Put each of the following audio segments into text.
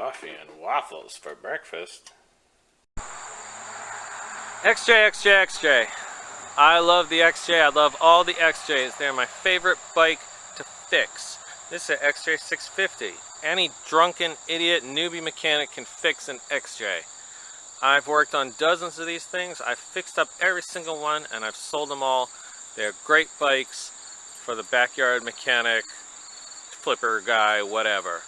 Coffee and waffles for breakfast. XJ. I love the XJ. I love all the XJs. They're my favorite bike to fix. This is an XJ650. Any drunken idiot newbie mechanic can fix an XJ. I've worked on dozens of these things. I've fixed up every single one and I've sold them all. They're great bikes for the backyard mechanic, flipper guy, whatever.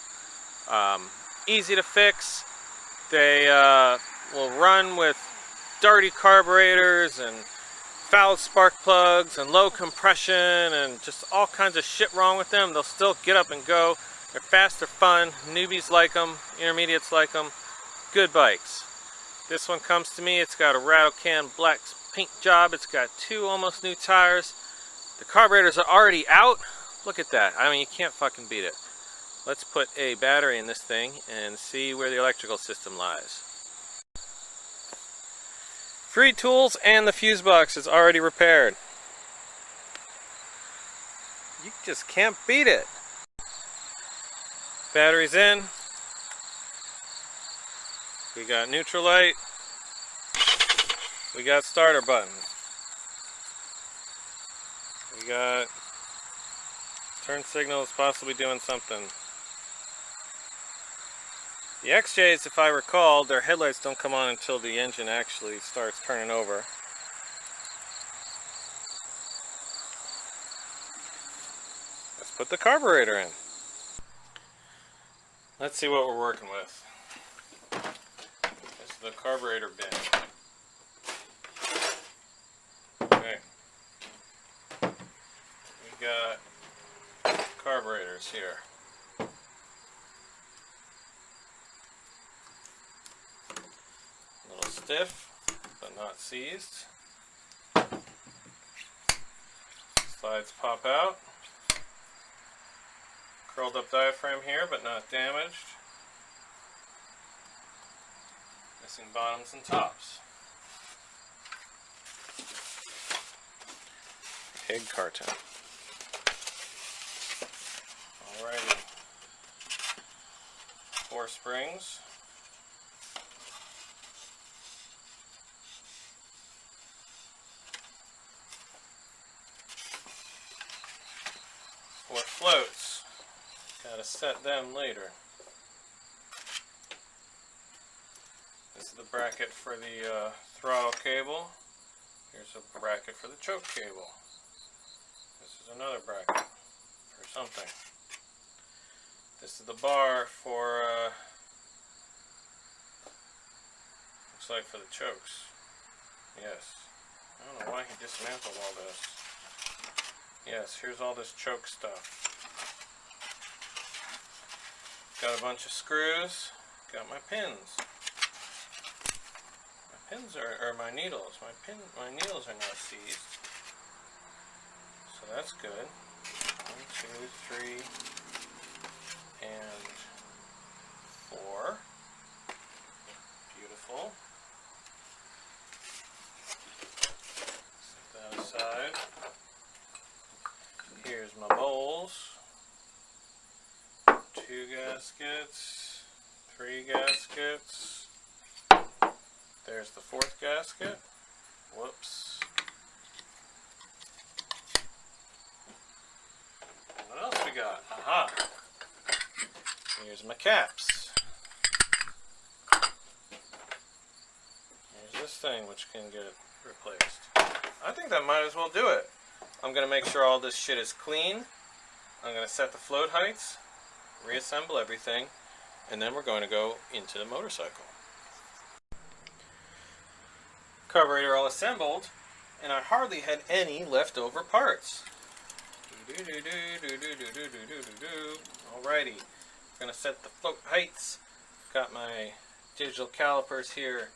Easy to fix. They will run with dirty carburetors and foul spark plugs and low compression and just all kinds of shit wrong with them. They'll still get up and go. They're fast, they're fun. Newbies like them, intermediates like them. Good bikes. This one comes to me. It's got a rattle can black paint job. It's got 2 almost new tires. The carburetors are already out. Look at that. I mean, you can't fucking beat it. Let's put a battery in this thing and see where the electrical system lies. Free tools and the fuse box is already repaired. You just can't beat it. Battery's in. We got neutral light. We got starter button. We got turn signal is possibly doing something. The XJs, if I recall, their headlights don't come on until the engine actually starts turning over. Let's put the carburetor in. Let's see what we're working with. This is the carburetor bin. Okay. We got carburetors here. A little stiff, but not seized. Slides pop out. Curled up diaphragm here, but not damaged. Missing bottoms and tops. Egg carton. Alrighty. 4 springs. Four floats. Gotta set them later. This is the bracket for the throttle cable. Here's a bracket for the choke cable. This is another bracket for something. This is the bar for, looks like for the chokes. Yes. I don't know why he dismantled all this. Yes, here's all this choke stuff. Got a bunch of screws. Got my pins. My pins are my needles. My needles are not seized. So that's good. 1, 2, 3, and 4. Beautiful. Set that aside. Here's my bowls. 2 gaskets. 3 gaskets. There's the 4th gasket. Whoops. What else we got? Aha! Here's my caps. Here's this thing which can get replaced. I think that might as well do it. I'm going to make sure all this shit is clean. I'm going to set the float heights, reassemble everything, and then we're going to go into the motorcycle. Carburetor all assembled, and I hardly had any leftover parts. Alrighty, we're going to set the float heights. Got my digital calipers here,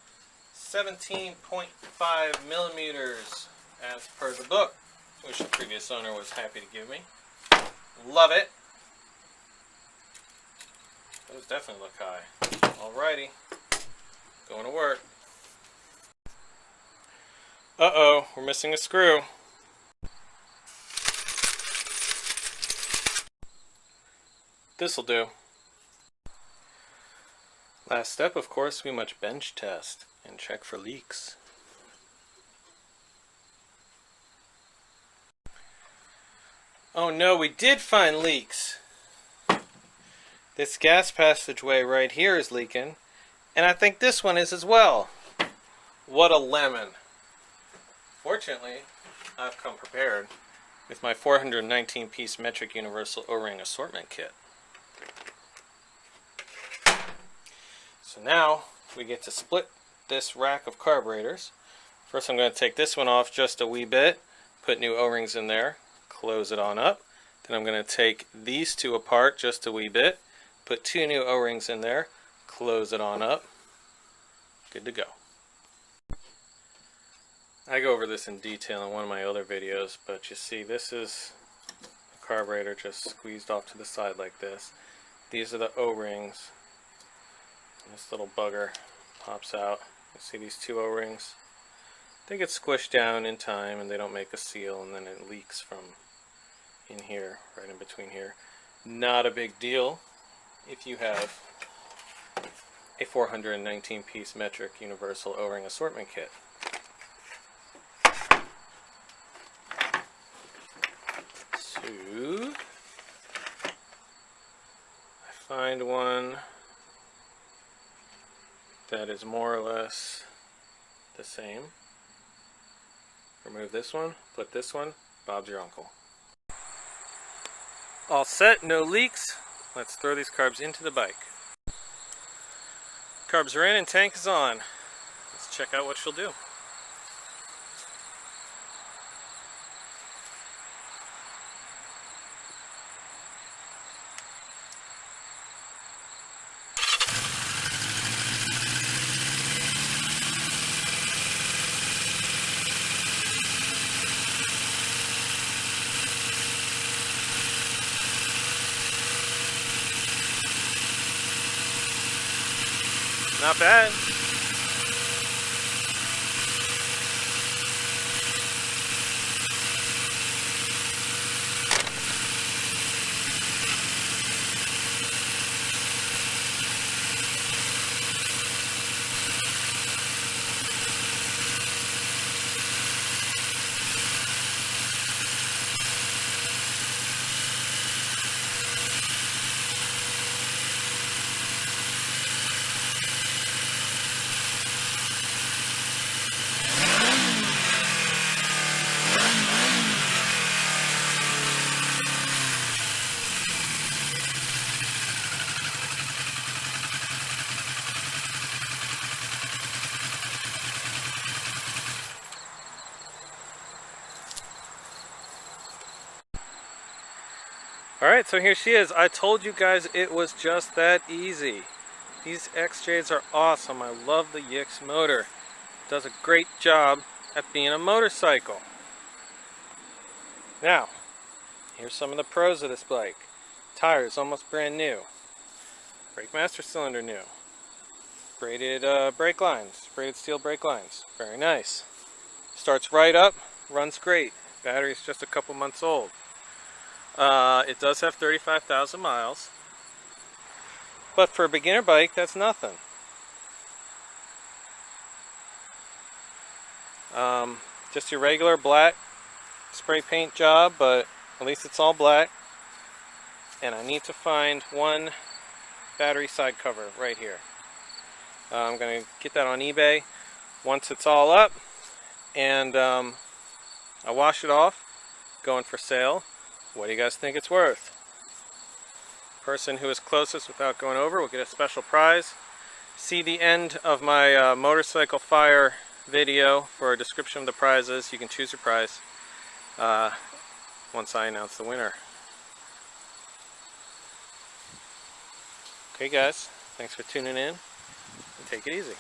17.5 millimeters as per the book, which the previous owner was happy to give me. Love it. Those definitely look high. Alrighty, going to work. Uh-oh, we're missing a screw. This'll do. Last step, of course, we must bench test and check for leaks. Oh no, we did find leaks. This gas passageway right here is leaking, and I think this one is as well. What a lemon. Fortunately, I've come prepared with my 419-piece metric universal O-ring assortment kit. So now we get to split this rack of carburetors. First I'm going to take this one off just a wee bit, put new O-rings in there, close it on up. Then I'm going to take these two apart just a wee bit, put two new O-rings in there, close it on up. Good to go. I go over this in detail in one of my other videos, but you see this is the carburetor just squeezed off to the side like this. These are the O-rings. This little bugger pops out. You see these two O-rings? They get squished down in time and they don't make a seal, and then it leaks from in here, right in between here. Not a big deal if you have a 419-piece metric universal O-ring assortment kit. So I find one that is more or less the same. Remove this one, put this one, Bob's your uncle. All set, no leaks. Let's throw these carbs into the bike. Carbs are in and tank is on. Let's check out what she'll do. Not bad. Alright, so here she is. I told you guys it was just that easy. These XJs are awesome. I love the Yix motor. It does a great job at being a motorcycle. Now, here's some of the pros of this bike. Tires almost brand new. Brake master cylinder new. Braided brake lines. Braided steel brake lines. Very nice. Starts right up. Runs great. Battery's just a couple months old. It does have 35,000 miles, but for a beginner bike, that's nothing. Just your regular black spray paint job, but at least it's all black. And I need to find one battery side cover right here. I'm going to get that on eBay once it's all up, and I wash it off, going for sale. What do you guys think it's worth? Person who is closest without going over will get a special prize. See the end of my motorcycle fire video for a description of the prizes. You can choose your prize once I announce the winner. Okay guys, thanks for tuning in, and take it easy.